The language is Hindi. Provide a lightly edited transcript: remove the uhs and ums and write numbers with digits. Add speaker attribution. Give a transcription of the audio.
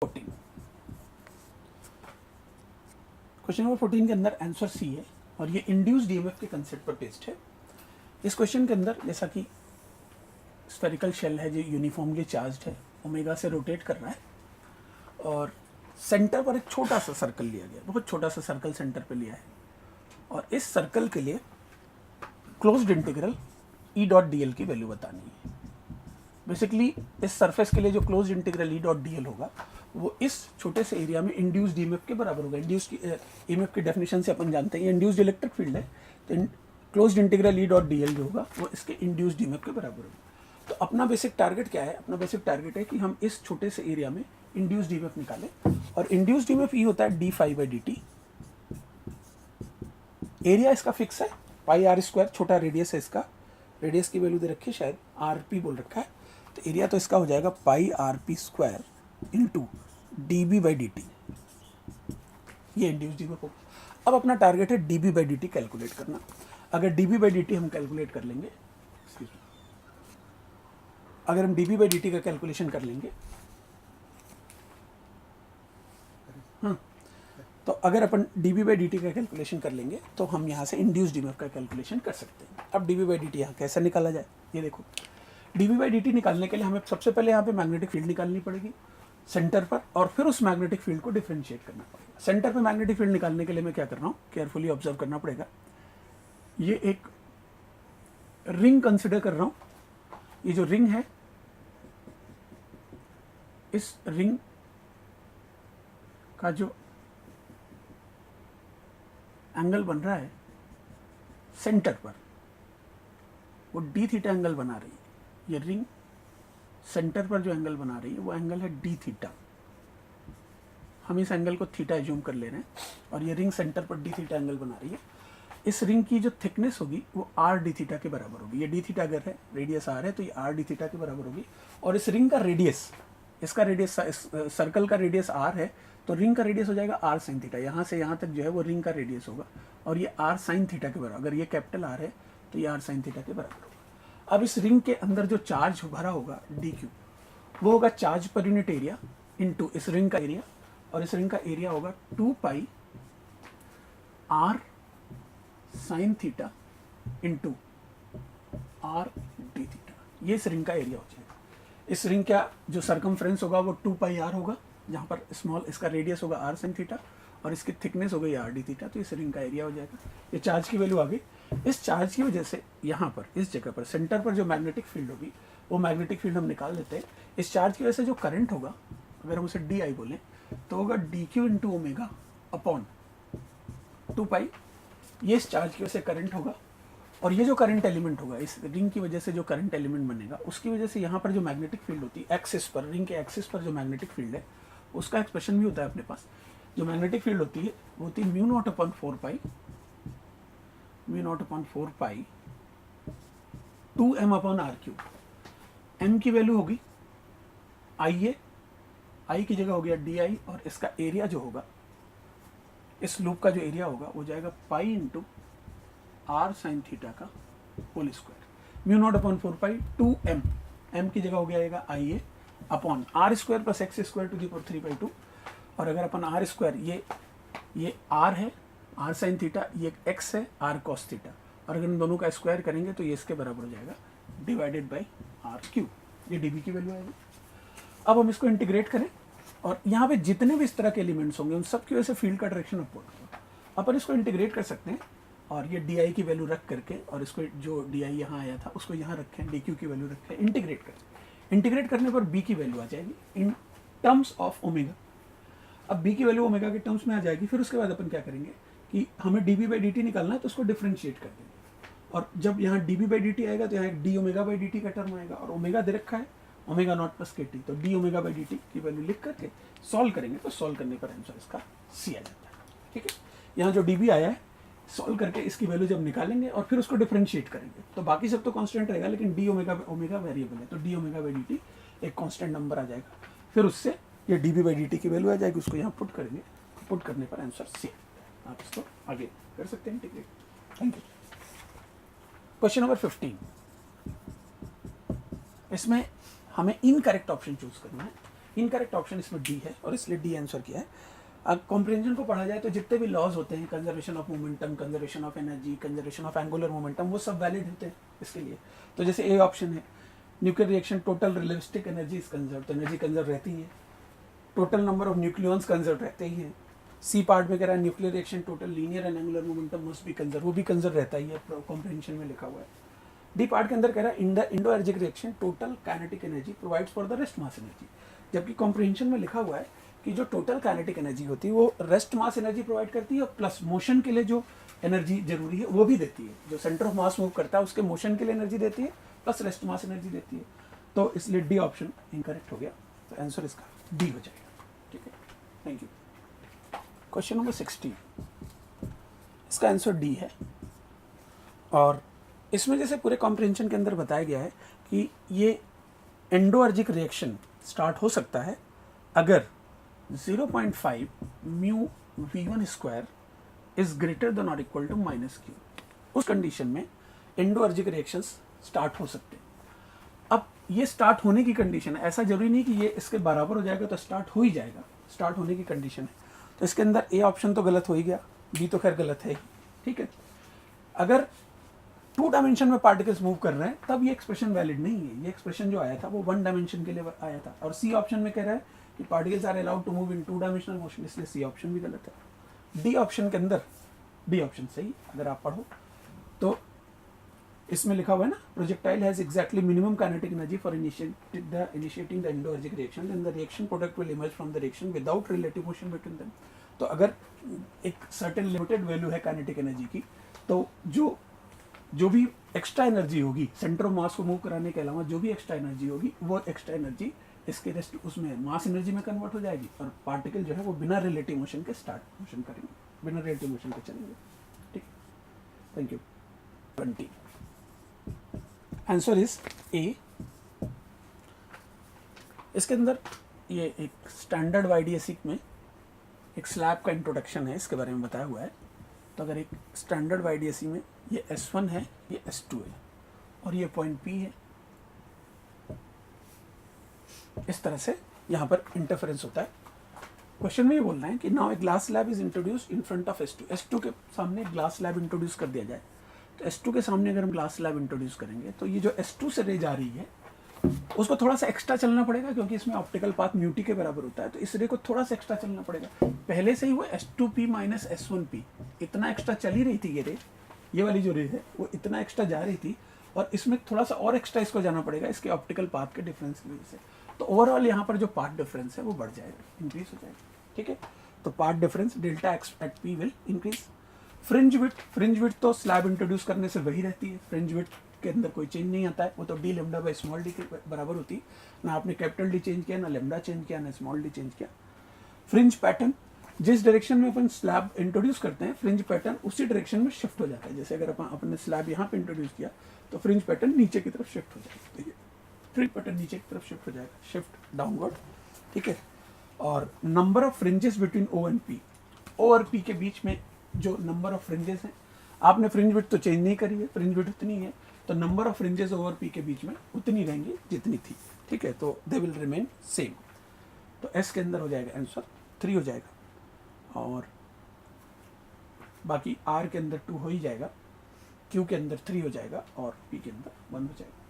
Speaker 1: 14। क्वेश्चन नंबर 14 के अंदर आंसर सी है और ये इंड्यूस्ड ईएमएफ के कंसेप्ट पर बेस्ड है। इस क्वेश्चन के अंदर जैसा कि स्फेरिकल शेल है जो यूनिफॉर्मली चार्ज्ड है, ओमेगा से रोटेट कर रहा है और सेंटर पर एक छोटा सा सर्कल लिया गया, बहुत छोटा सा सर्कल सेंटर पे लिया है और इस सर्कल के लिए closed integral E dot D L की वैल्यू बतानी है। बेसिकली इस सरफेस के लिए जो closed integral E dot D L होगा वो इस छोटे से एरिया में इंड्यूस्ड ईएमएफ के बराबर होगा। इंड्यूस्ड ईएमएफ की डेफिनेशन से अपन जानते हैं ये इंड्यूस्ड इलेक्ट्रिक फील्ड है, तो closed integral E dot D L जो होगा वो इसके इंड्यूस्ड ईएमएफ के बराबर होगा। तो अपना बेसिक टारगेट क्या है? अपना बेसिक टारगेट है कि हम इस छोटे से एरिया में इंड्यूस्ड ईएमएफ निकालें और इंड्यूस्ड ईएमएफ ये होता है D phi by D T. Area इसका फिक्स है पाई आर स्क्वायर, छोटा रेडियस है इसका, रेडियस की वैल्यू दे रखी है शायद आर पी बोल रखा है, तो एरिया तो इसका हो जाएगा pi R P square into D B by D T. ये इंड्यूस्ड ईएमएफ होगा। अब अपना टारगेट है D B by D T calculate करना। अगर D B by D T हम कैलकुलेट कर लेंगे, अगर हम D B by D T का कैलकुलेशन कर लेंगे, तो अगर अपन D B by D T का कैलकुलेशन कर लेंगे तो हम यहाँ से इंड्यूस्ड ईएमएफ का कैलकुलेशन कर सकते हैं। अब D B by D T यहाँ कैसे निकाला जाए, ये देखो। D B by D T निकालने के लिए हमें सबसे पहले यहाँ पे मैग्नेटिक फील्ड निकालनी पड़ेगी सेंटर पर और फिर उस मैग्नेटिक फील्ड को डिफरेंशिएट करना पड़ेगा। सेंटर पे मैग्नेटिक फील्ड निकालने के लिए मैं क्या कर रहा हूँ, केयरफुली ऑब्जर्व करना पड़ेगा। ये एक रिंग कंसिडर कर रहा हूँ। ये जो रिंग है, इस रिंग का जो एंगल बन रहा है सेंटर पर वो डी थीटा एंगल बना रही है। ये रिंग सेंटर पर जो एंगल बना रही है वो एंगल है डी थीटा। हम इस एंगल को थीटा एज्यूम कर ले रहे हैं और ये रिंग सेंटर पर डी थीटा एंगल बना रही है। इस रिंग की जो थिकनेस होगी वो आर डी थीटा के बराबर होगी। ये डी थीटा अगर है, रेडियस आर है, तो ये आर डी थीटा के बराबर होगी। और इस रिंग का रेडियस, इसका रेडियस, सर्कल का रेडियस आर है, तो रिंग का रेडियस हो जाएगा आर साइन थीटा। यहाँ से यहाँ तक जो है वो रिंग का रेडियस होगा और ये आर साइन थीटा के बराबर। अगर ये कैपिटल आर है तो ये आर साइन थीटा के बराबर होगा। अब इस रिंग के अंदर जो चार्ज भरा होगा डी क्यू, वो होगा charge per unit area into इस रिंग का एरिया, और इस रिंग का एरिया होगा 2 pi R sine theta into R D theta. ये इस रिंग का एरिया हो जाएगा। इस रिंग का जो सरकमफ्रेंस होगा वो 2 पाई आर होगा, जहाँ पर स्मॉल इसका रेडियस होगा आर साइन थीटा और इसकी थिकनेस हो गई आर डी थीटा, तो इस रिंग का एरिया हो जाएगा। ये चार्ज की वैल्यू आ गई। इस चार्ज की वजह से यहाँ पर इस जगह पर सेंटर पर जो मैग्नेटिक फील्ड होगी वो मैग्नेटिक फील्ड हम निकाल देते हैं। इस चार्ज की वजह से जो करंट होगा, अगर हम उसे डी आई बोलें तो होगा D Q into omega upon 2 पाई। ये इस चार्ज की वजह से करंट होगा और ये जो करंट एलिमेंट होगा, इस रिंग की वजह से जो करंट एलिमेंट बनेगा उसकी वजह से यहाँ पर जो मैग्नेटिक फील्ड होती है एक्सिस पर, रिंग के एक्सिस पर जो मैग्नेटिक फील्ड है उसका एक्सप्रेशन भी होता है अपने पास। जो मैग्नेटिक फील्ड होती है वो होती है mu naught upon 4 pi, mu naught upon 4 pi 2 M upon R cube. M की वैल्यू होगी आई ए, आई की जगह हो गया डी आई, और इसका एरिया जो होगा, इस लूप का जो एरिया होगा वो जाएगा pi into R sine theta का whole square. Mu naught upon 4 pi 2 M, M की जगह हो गया I A upon R square plus X square to the power 3/2। और अगर अपन आर स्क्वायर, ये आर है, आर साइन थीटा, ये एक्स है, आर कॉस थीटा, और अगर इन दोनों का स्क्वायर करेंगे तो ये इसके बराबर हो जाएगा डिवाइडेड बाई आर क्यूब। ये डी बी की वैल्यू आएगी। अब हम इसको इंटीग्रेट करें और यहाँ पे जितने भी इस तरह के एलिमेंट्स होंगे उन सब की वजह से फील्ड का डायरेक्शन अपवर्ड होगा। अपन इसको इंटीग्रेट कर सकते हैं और ये डी आई की वैल्यू रख करके, और इसको जो डी आई यहाँ आया था उसको यहाँ रखें, डी क्यू की वैल्यू रखें, इंटीग्रेट करें। इंटीग्रेट करने पर बी की वैल्यू आ जाएगी इन टर्म्स ऑफ ओमेगा। अब बी की वैल्यू ओमेगा के टर्म्स में आ जाएगी। फिर उसके बाद अपन क्या करेंगे कि हमें D B by D T निकालना है, तो उसको डिफ्रेंशिएट कर देंगे। और जब यहाँ D B by D T आएगा तो यहाँ D omega by D T का टर्म आएगा, और ओमेगा दे रखा है omega naught plus K T, तो D omega by D T की वैल्यू लिख करके सॉल्व करेंगे, तो सॉल्व करने पर आंसर इसका सी आ जाता है। ठीक है, यहाँ जो डी बी आया है सॉल्व करके इसकी वैल्यू जब निकालेंगे और फिर उसको डिफरेंशिएट करेंगे तो बाकी सब तो कांस्टेंट रहेगा, लेकिन डी ओमेगा वेरिएबल है, तो D omega by D T एक कांस्टेंट नंबर आ जाएगा। फिर उससे ये D B by D T की वैल्यू आ जाएगी, उसको यहाँ पुट करेंगे, पुट करने पर आंसर सी। आप इसको आगे कर सकते हैं integrate. Thank you. Question number 15, इसमें हमें इनकरेक्ट ऑप्शन चूज करना है। इनकरेक्ट ऑप्शन इसमें डी है और इसलिए डी आंसर किया है। अब कॉम्प्रिहेंशन को पढ़ा जाए तो जितने भी लॉज होते हैं, conservation of momentum, conservation of energy, conservation of angular momentum, वो सब वैलिड होते हैं इसके लिए। तो जैसे ए ऑप्शन है, nuclear reaction total relativistic energy is conserve, तो एनर्जी कंजर्व रहती है। Total number of nucleons conserve रहते ही हैं। सी पार्ट में कह रहा है nuclear reaction total linear and angular momentum must be conserve, वो भी कंजर्व रहता ही है, कॉम्प्रिहेंशन में लिखा हुआ है। डी पार्ट के अंदर कह रहा है in the Indo-energic reaction total kinetic energy provides for the rest mass energy, जबकि कॉम्प्रिहेंशन में लिखा हुआ है कि जो टोटल काइनेटिक एनर्जी होती है वो रेस्ट मास एनर्जी प्रोवाइड करती है और प्लस मोशन के लिए जो एनर्जी जरूरी है वो भी देती है। जो सेंटर ऑफ मास मूव करता है उसके मोशन के लिए एनर्जी देती है प्लस रेस्ट मास एनर्जी देती है। तो इसलिए डी ऑप्शन इनकरेक्ट हो गया, तो आंसर इसका डी हो जाएगा। ठीक है, थैंक यू। क्वेश्चन नंबर 16, इसका आंसर डी है। और इसमें जैसे पूरे कॉम्प्रिहेंशन के अंदर बताया गया है कि ये एंडोअर्जिक रिएक्शन स्टार्ट हो सकता है अगर 0.5 mu v1 square is greater than और इक्वल टू -q। उस कंडीशन में एंडोअर्जिक रिएक्शंस स्टार्ट हो सकते हैं। अब ये स्टार्ट होने की कंडीशन है, ऐसा जरूरी नहीं कि ये इसके बराबर हो जाएगा तो स्टार्ट हो ही जाएगा, स्टार्ट होने की कंडीशन है। तो इसके अंदर ए ऑप्शन तो गलत हो ही गया, बी तो खैर गलत है ही। ठीक है, अगर 2 डायमेंशन में पार्टिकल्स मूव कर रहे हैं तब ये एक्सप्रेशन वैलिड नहीं है। ये एक्सप्रेशन जो आया था वो 1 डायमेंशन के लिए आया था। और सी ऑप्शन में कह रहा है कि particles are allowed to move in 2 dimensional motion, इसलिए सी ऑप्शन भी गलत है। डी ऑप्शन के अंदर डी ऑप्शन सही, अगर आप पढ़ो तो इसमें लिखा हुआ है ना, projectile has exactly minimum kinetic energy for initiating the endoergic reaction and the reaction product will emerge from the reaction without relative motion between them. तो अगर एक सर्टेन लिमिटेड वैल्यू है काइनेटिक एनर्जी की, तो जो भी एक्स्ट्रा एनर्जी होगी सेंटर ऑफ मास को मूव कराने के अलावा जो भी एक्स्ट्रा एनर्जी होगी वो एक्स्ट्रा एनर्जी इसके रेस्ट उसमें मास एनर्जी में कन्वर्ट हो जाएगी और पार्टिकल जो है वो बिना रिलेटिव मोशन के स्टार्ट मोशन करेंगे, बिना रिलेटिव मोशन के चलेंगे। ठीक, thank you. 20 answer is a. इसके अंदर ये एक स्टैंडर्ड वाईडीएसी में एक स्लैब का इंट्रोडक्शन है, इसके बारे में बताया हुआ है। तो अगर एक स्टैंडर्ड वाईडीएसी में ये S1 है, ये S2 है और ये पॉइंट P है, इस तरह से यहाँ पर इंटरफेरेंस होता है। क्वेश्चन में ये बोलना है कि now a glass slab is introduced in front of S2। S2 के सामने ग्लास स्लैब इंट्रोड्यूस कर दिया जाए, तो S2 के सामने अगर हम ग्लास स्लैब इंट्रोड्यूस करेंगे तो ये जो S2 से रे जा रही है उसको थोड़ा सा एक्स्ट्रा चलना पड़ेगा, क्योंकि इसमें ऑप्टिकल पाथ म्यूटी के बराबर होता है, तो इस रे को थोड़ा सा एक्स्ट्रा चलना पड़ेगा। पहले से ही वो S2P माइनस S1P इतना एक्स्ट्रा चल ही रही थी, ये वाली जो रे है वो इतना एक्स्ट्रा जा रही थी और इसमें थोड़ा सा और एक्स्ट्रा इसको जाना पड़ेगा इसके ऑप्टिकल पाथ के डिफरेंस की वजह से। तो ओवरऑल यहाँ पर जो पाथ डिफरेंस है वो बढ़ जाएगा, इंक्रीज हो जाएगा। ठीक है, तो path difference delta X at P will increase. Fringe width तो स्लैब इंट्रोड्यूस करने से वही रहती है, फ्रिंज विड्थ के अंदर कोई चेंज नहीं आता है, वो तो D lambda by small D के बराबर होती है। ना आपने कैपिटल डी चेंज किया, ना लेमडा चेंज किया, ना स्मॉल डी चेंज किया। फ्रिंज पैटर्न, जिस डायरेक्शन में अपन स्लैब इंट्रोड्यूस करते हैं फ्रिंज पैटर्न उसी डायरेक्शन में शिफ्ट हो जाता है। जैसे अगर अपने स्लैब यहाँ पे इंट्रोड्यूस किया तो फ्रिंज पैटर्न नीचे की तरफ शिफ्ट हो जाएगा। ठीक है, फ्रिंज पैटर्न नीचे की तरफ शिफ्ट हो जाएगा, शिफ्ट डाउनवर्ड। ठीक है, और number of fringes between O and P, O और P के बीच में जो नंबर ऑफ फ्रिंजेस हैं, आपने फ्रिंज विड्थ तो चेंज नहीं करी है, फ्रिंज विड्थ उतनी है, तो number of fringes over P के बीच में उतनी रहेंगी जितनी थी। ठीक है, तो दे विल रिमेन सेम। तो S के अंदर हो जाएगा आंसर 3 हो जाएगा, और बाकी R के अंदर 2 हो ही जाएगा, Q के अंदर 3 हो जाएगा और P के अंदर 1 हो जाएगा।